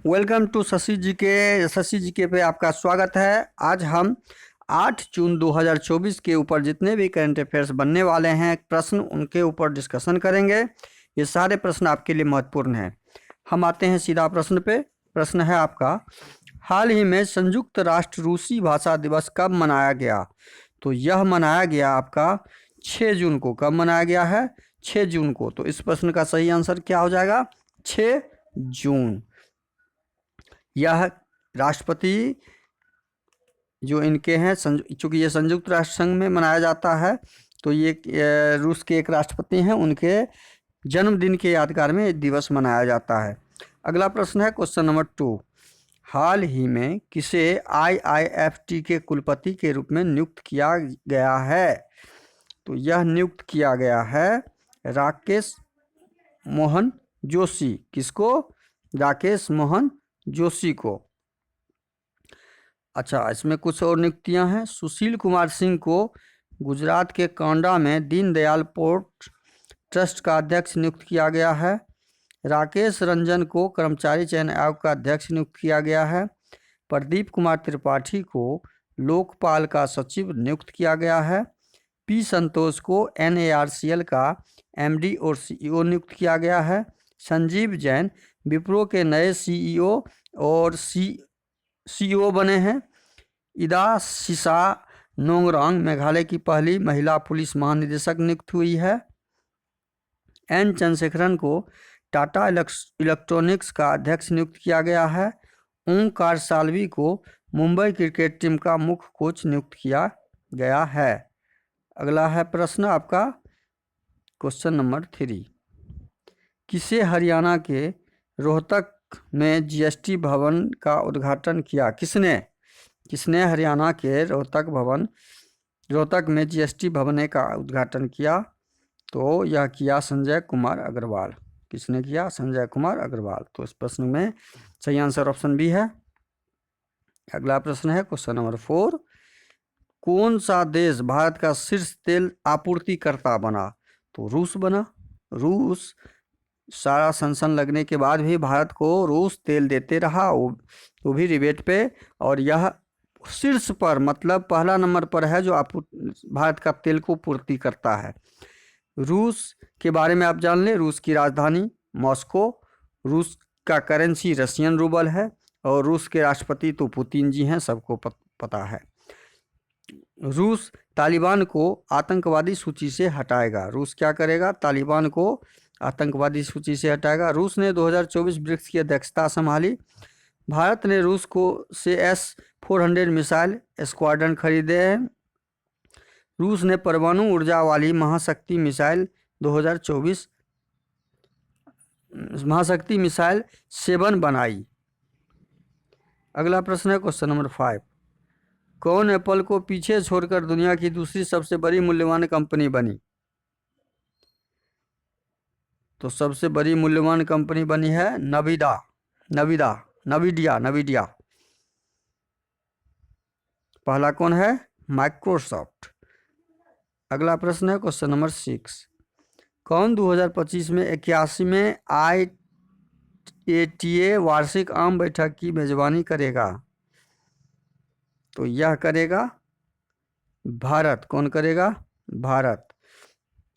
Welcome to Shashi जी के पे आपका स्वागत है। आज हम 8 जून 2024 के ऊपर जितने भी करंट अफेयर्स बनने वाले हैं प्रश्न उनके ऊपर डिस्कशन करेंगे। ये सारे प्रश्न आपके लिए महत्वपूर्ण हैं। हम आते हैं सीधा प्रश्न पे। प्रश्न है आपका, हाल ही में संयुक्त राष्ट्र रूसी भाषा दिवस कब मनाया गया? तो यह मनाया गया आपका 6 जून को। कब मनाया गया है? 6 जून को। तो इस प्रश्न का सही आंसर क्या हो जाएगा? 6 जून। यह राष्ट्रपति जो इनके हैं, चूँकि ये संयुक्त राष्ट्र संघ में मनाया जाता है, तो ये रूस के एक राष्ट्रपति हैं, उनके जन्मदिन के यादगार में ये दिवस मनाया जाता है। अगला प्रश्न है क्वेश्चन नंबर 2। हाल ही में किसे IIFT के कुलपति के रूप में नियुक्त किया गया है? तो यह नियुक्त किया गया है राकेश मोहन जोशी। किसको? राकेश मोहन जोशी को। अच्छा, इसमें कुछ और नियुक्तियां हैं। सुशील कुमार सिंह को गुजरात के कांडा में दीनदयाल पोर्ट ट्रस्ट का अध्यक्ष नियुक्त किया गया है। राकेश रंजन को कर्मचारी चयन आयोग का अध्यक्ष नियुक्त किया गया है। प्रदीप कुमार त्रिपाठी को लोकपाल का सचिव नियुक्त किया गया है। पी संतोष को NARCL का MD और CEO नियुक्त किया गया है। संजीव जैन विप्रो के नए CEO और CEO बने हैं। इदा सिसा नोंगरांग मेघालय की पहली महिला पुलिस महानिदेशक नियुक्त हुई है। N चंद्रशेखरन को टाटा इलेक्ट्रॉनिक्स का अध्यक्ष नियुक्त किया गया है। ओंकार साल्वी को मुंबई क्रिकेट टीम का मुख्य कोच नियुक्त किया गया है। अगला है प्रश्न आपका क्वेश्चन नंबर 3। किसे हरियाणा के रोहतक में GST भवन का उद्घाटन किया? किसने हरियाणा के रोहतक में GST भवन का उद्घाटन किया? तो यह किया संजय कुमार अग्रवाल। किसने किया? संजय कुमार अग्रवाल। तो इस प्रश्न में सही आंसर ऑप्शन बी है। अगला प्रश्न है क्वेश्चन नंबर 4। कौन सा देश भारत का शीर्ष तेल आपूर्तिकर्ता बना? तो रूस बना। रूस सारा सनसन लगने के बाद भी भारत को रूस तेल देते रहा, वो भी रिबेट पे। और यह शीर्ष पर, मतलब पहला नंबर पर है जो भारत का तेल को पूर्ति करता है। रूस के बारे में आप जान लें। रूस की राजधानी मॉस्को, रूस का करेंसी रशियन रूबल है, और रूस के राष्ट्रपति तो पुतिन जी हैं, सबको पता है। रूस तालिबान को आतंकवादी सूची से हटाएगा। रूस क्या करेगा? तालिबान को आतंकवादी सूची से हटाएगा। रूस ने 2024 ब्रिक्स की अध्यक्षता संभाली। भारत ने रूस को से S-400 मिसाइल स्क्वाड्रन खरीदे हैं। रूस ने परमाणु ऊर्जा वाली महाशक्ति मिसाइल 7 बनाई। अगला प्रश्न है क्वेश्चन नंबर 5। कौन एप्पल को पीछे छोड़कर दुनिया की दूसरी सबसे बड़ी मूल्यवान कंपनी बनी? तो सबसे बड़ी मूल्यवान कंपनी बनी है नवीडिया। पहला कौन है? माइक्रोसॉफ्ट। अगला प्रश्न है क्वेश्चन नंबर 6। कौन 2025 में 81वें IATA वार्षिक आम बैठक की मेजबानी करेगा? तो यह करेगा भारत। कौन करेगा? भारत।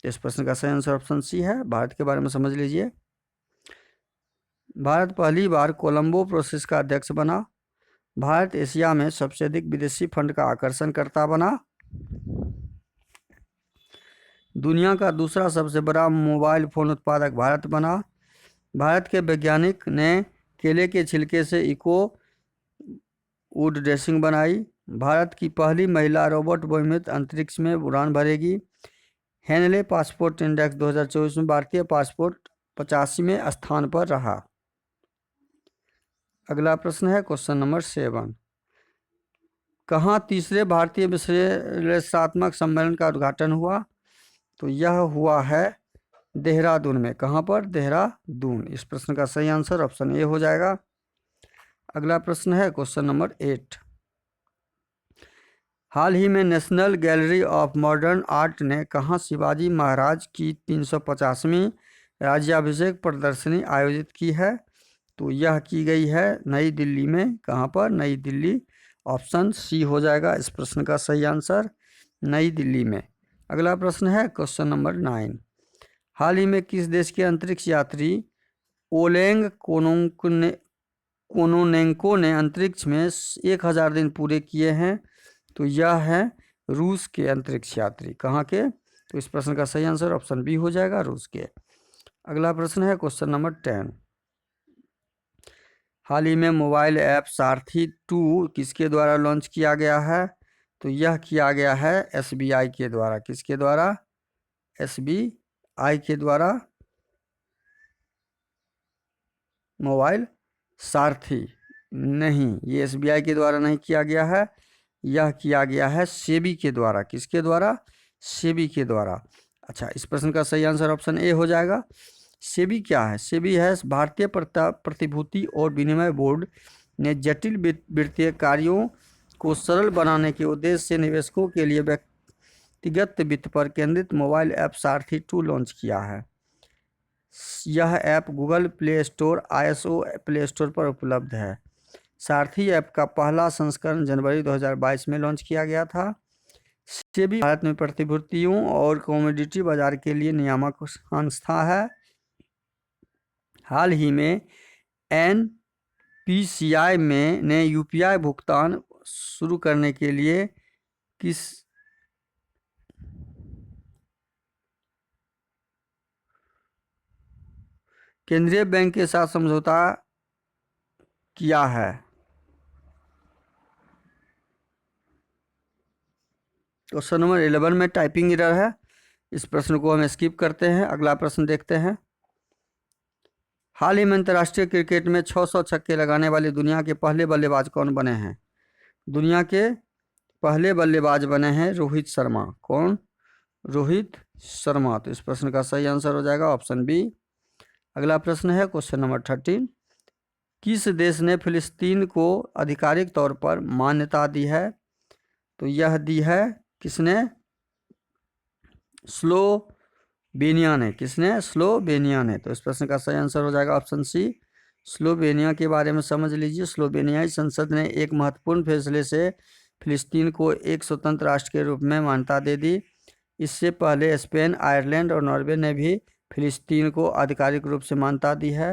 इस प्रश्न का सही आंसर ऑप्शन सी है। भारत के बारे में समझ लीजिए। भारत पहली बार कोलंबो प्रोसेस का अध्यक्ष बना। भारत एशिया में सबसे अधिक विदेशी फंड का आकर्षणकर्ता बना। दुनिया का दूसरा सबसे बड़ा मोबाइल फोन उत्पादक भारत बना। भारत के वैज्ञानिक ने केले के छिलके से इको वुड ड्रेसिंग बनाई। भारत की पहली महिला रोबोट वैमित अंतरिक्ष में उड़ान भरेगी। हेनले पासपोर्ट इंडेक्स 2024 में भारतीय पासपोर्ट 85वें स्थान पर रहा। अगला प्रश्न है क्वेश्चन नंबर 7। कहाँ तीसरे भारतीय विश्लेषणात्मक सम्मेलन का उद्घाटन हुआ? तो यह हुआ है देहरादून में। कहाँ पर? देहरादून। इस प्रश्न का सही आंसर ऑप्शन ए हो जाएगा। अगला प्रश्न है क्वेश्चन नंबर 8। हाल ही में national gallery of modern art ने कहाँ शिवाजी महाराज की 350वीं राज्याभिषेक प्रदर्शनी आयोजित की है? तो यह की गई है नई दिल्ली में। कहाँ पर? नई दिल्ली। ऑप्शन सी हो जाएगा इस प्रश्न का सही आंसर, नई दिल्ली में। अगला प्रश्न है क्वेश्चन नंबर 9। हाल ही में किस देश के अंतरिक्ष यात्री ओलेग कोनोनेंको ने अंतरिक्ष में 1000 दिन पूरे किए हैं? तो यह है रूस के अंतरिक्ष यात्री। कहाँ के? तो इस प्रश्न का सही आंसर ऑप्शन बी हो जाएगा, रूस के। अगला प्रश्न है क्वेश्चन नंबर 10। हाल ही में मोबाइल ऐप सारथी 2 किसके द्वारा लॉन्च किया गया है? तो यह किया गया है SBI के द्वारा। किसके द्वारा? SBI के द्वारा मोबाइल सारथी। नहीं, ये SBI के द्वारा नहीं किया गया है, यह किया गया है सेबी के द्वारा। किसके द्वारा? सेबी के द्वारा। अच्छा, इस प्रश्न का सही आंसर ऑप्शन ए हो जाएगा। सेबी क्या है? सेबी है भारतीय प्रतिभूति और विनिमय बोर्ड ने जटिल वित्तीय कार्यों को सरल बनाने के उद्देश्य से निवेशकों के लिए व्यक्तिगत वित्त पर केंद्रित मोबाइल ऐप सारथी 2 लॉन्च किया है। यह app Google play store, ISO play store पर उपलब्ध है। सारथी ऐप का पहला संस्करण जनवरी 2022 में लॉन्च किया गया था। सेबी भारत में प्रतिभूतियों और कमोडिटी बाजार के लिए नियामक संस्था है। हाल ही में NPCI ने UPI भुगतान शुरू करने के लिए किस केंद्रीय बैंक के साथ समझौता किया है? क्वेश्चन नंबर 11 में टाइपिंग एरर है, इस प्रश्न को हम स्किप करते हैं। अगला प्रश्न देखते हैं। हाल ही में अंतर्राष्ट्रीय क्रिकेट में 600 छक्के लगाने वाले दुनिया के पहले बल्लेबाज कौन बने हैं? दुनिया के पहले बल्लेबाज बने हैं रोहित शर्मा। कौन? रोहित शर्मा। तो इस प्रश्न का सही आंसर हो जाएगा ऑप्शन बी। अगला प्रश्न है क्वेश्चन नंबर 13। किस देश ने फिलिस्तीन को आधिकारिक तौर पर मान्यता दी है? तो यह दी है किसने? स्लोवेनिया ने। किसने? स्लोवेनिया ने। तो इस प्रश्न का सही आंसर हो जाएगा ऑप्शन सी। स्लोवेनिया के बारे में समझ लीजिए। स्लोवेनियाई संसद ने एक महत्वपूर्ण फैसले से फिलिस्तीन को एक स्वतंत्र राष्ट्र के रूप में मान्यता दे दी। इससे पहले स्पेन, आयरलैंड और नॉर्वे ने भी फिलिस्तीन को आधिकारिक रूप से मान्यता दी है।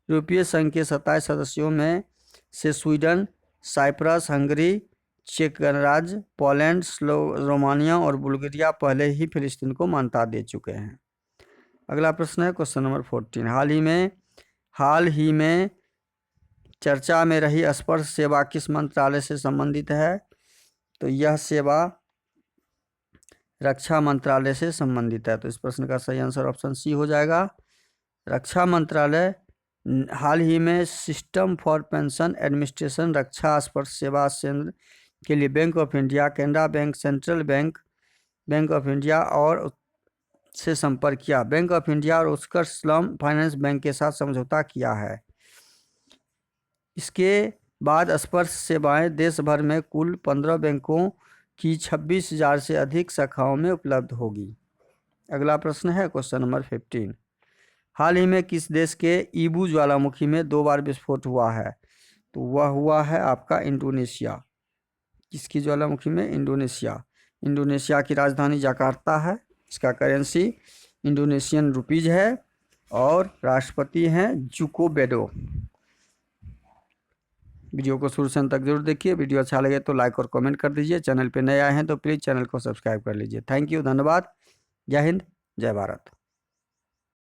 यूरोपीय संघ के 27 सदस्यों में से स्वीडन, साइप्रस, हंगरी, चेक गणराज्य, पोलैंड, रोमानिया और बुल्गारिया पहले ही फिलिस्तीन को मान्यता दे चुके हैं। अगला प्रश्न है क्वेश्चन नंबर 14। हाल ही में चर्चा में रही स्पर्श सेवा किस मंत्रालय से संबंधित है? तो यह सेवा रक्षा मंत्रालय से संबंधित है। तो इस प्रश्न का सही आंसर ऑप्शन सी हो जाएगा, रक्षा मंत्रालय। हाल ही में सिस्टम फॉर पेंशन एडमिनिस्ट्रेशन रक्षा स्पर्श सेवा केंद्र के लिए bank of India, Canara bank, central bank, bank of India और से संपर्क किया। बैंक ऑफ इंडिया और उत्कर्ष स्लम फाइनेंस बैंक के साथ समझौता किया है। इसके बाद स्पर्श सेवाएं देश भर में कुल 15 बैंकों की 26,000 से अधिक शाखाओं में उपलब्ध होगी। अगला प्रश्न है क्वेश्चन नंबर 15। हाल ही में किस देश के ईबू ज्वालामुखी में 2 बार विस्फोट हुआ है? तो वह हुआ है आपका इंडोनेशिया। किसकी ज्वालामुखी में? इंडोनेशिया। इंडोनेशिया की राजधानी जकार्ता है। इसका करेंसी इंडोनेशियन रुपीज है और राष्ट्रपति हैं जोको विडोडो। वीडियो को शुरू से अंत तक जरूर देखिए। वीडियो अच्छा लगे तो लाइक और कमेंट कर दीजिए। चैनल पे नए आए हैं तो प्लीज़ चैनल को सब्सक्राइब कर लीजिए। थैंक यू, धन्यवाद। जय हिंद, जय भारत।